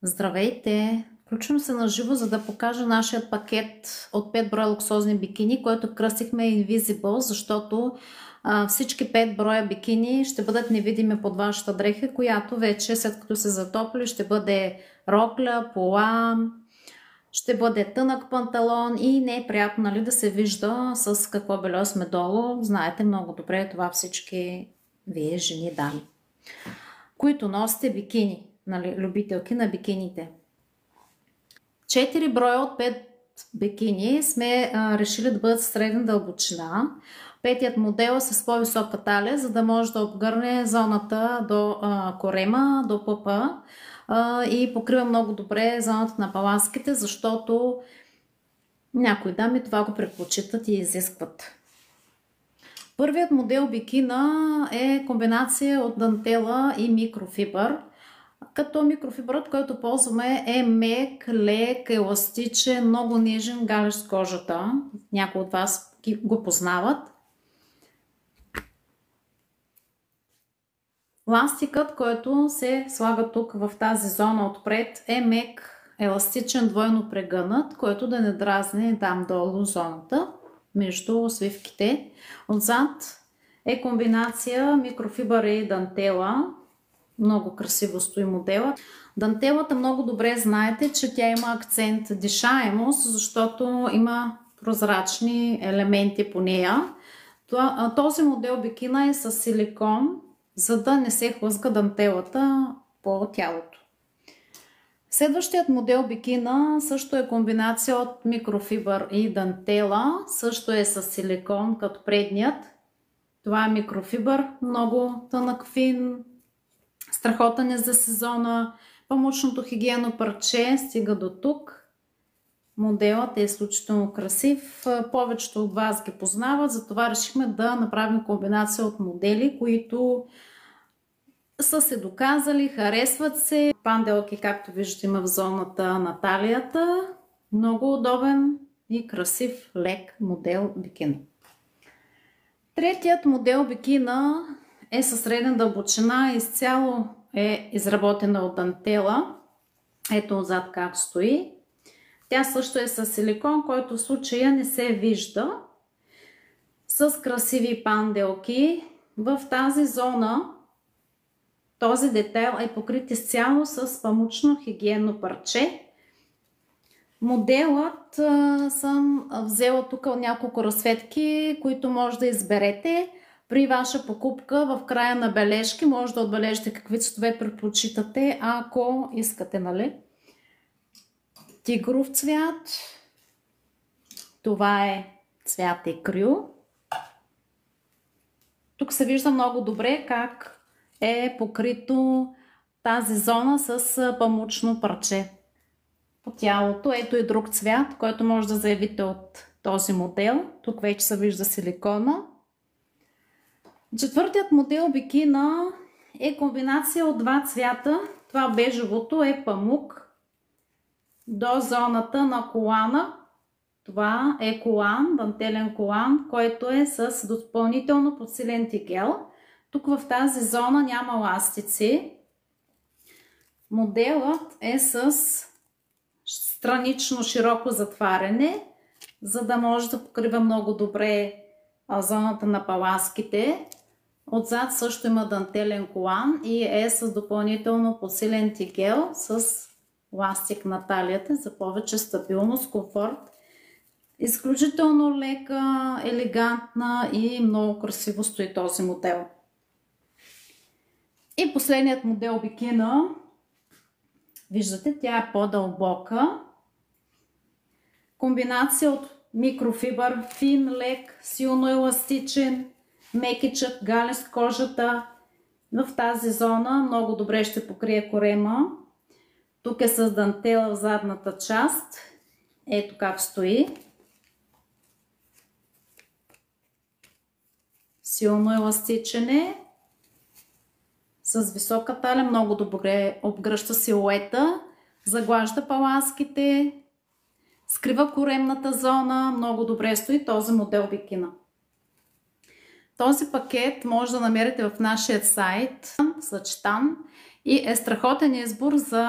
Здравейте! Включвам се на живо, за да покажа нашия пакет от 5 броя луксозни бикини, който кръстихме Invisible, защото всички 5 броя бикини ще бъдат невидими под вашата дреха, която вече след като се затопли ще бъде рокля, пола, ще бъде тънък панталон и не е приятно, нали, да се вижда с какво бельо сме долу. Знаете много добре това всички вие, жени, дами, които носите бикини. Нали, любителки на бикините. 4 броя от 5 бикини сме решили да бъдат средна дълбочина. Петият модел е с по-висока талия, за да може да обгърне зоната до корема, до пъпа и покрива много добре зоната на паласките, защото някои дами това го предпочитат и изискват. Първият модел бикина е комбинация от дантела и микрофибър. Като микрофибърът, който ползваме, е мек, лек, еластичен, много нежен, галещ кожата. Някои от вас го познават. Ластикът, който се слага тук в тази зона отпред, е мек, еластичен, двойно прегънат, който да не дразне там долу зоната между свивките. Отзад е комбинация микрофибър и дантела. Много красиво стои модела. Дантелата много добре знаете, че тя има акцент дишаемост, защото има прозрачни елементи по нея. Този модел бикина е с силикон, за да не се хлъзга дантелата по тялото. Следващият модел бикина също е комбинация от микрофибър и дантела. Също е с силикон като предният. Това е микрофибър, много тънък, фин. Страхотен е за сезона. Памучното хигиенно парче стига до тук. Моделът е изключително красив. Повечето от вас ги познават, затова решихме да направим комбинация от модели, които са се доказали, харесват се. Панделки, както виждате, има в зоната на талията. Много удобен и красив, лек модел бикина. Третият модел бикина е със средна дълбочина, изцяло е изработена от дантела. Ето отзад как стои. Тя също е с силикон, който в случая не се вижда. С красиви панделки. В тази зона този детайл е покрит изцяло с памучно хигиенно парче. Моделът съм взела тук няколко разцветки, които може да изберете. При ваша покупка в края на бележки може да отбележите какви цветове предпочитате, ако искате, нали? Тигров цвят. Това е цвят екрю. Тук се вижда много добре как е покрито тази зона с памучно парче по тялото. Ето и друг цвят, който може да заявите от този модел. Тук вече се вижда силикона. Четвъртият модел бикина е комбинация от два цвята. Това бежевото е памук до зоната на колана. Това е колан, дантелен колан, който е с допълнително подсилен тигел. Тук в тази зона няма ластици. Моделът е с странично широко затваряне, за да може да покрива много добре зоната на паласките. Отзад също има дантелен колан и е с допълнително подсилен тигел с ластик на талията за повече стабилност, комфорт. Изключително лека, елегантна и много красиво стои този модел. И последният модел бикина, виждате, тя е по-дълбока. Комбинация от микрофибър, фин, лек, силно еластичен, мекичък, галест кожата. В тази зона много добре ще покрие корема. Тук е с дантела в задната част. Ето как стои. Силно еластичен е. С висока талия много добре обгръща силуета. Заглажда паласките. Скрива коремната зона. Много добре стои този модел бикина. Този пакет може да намерите в нашия сайт съчетан и е страхотен избор за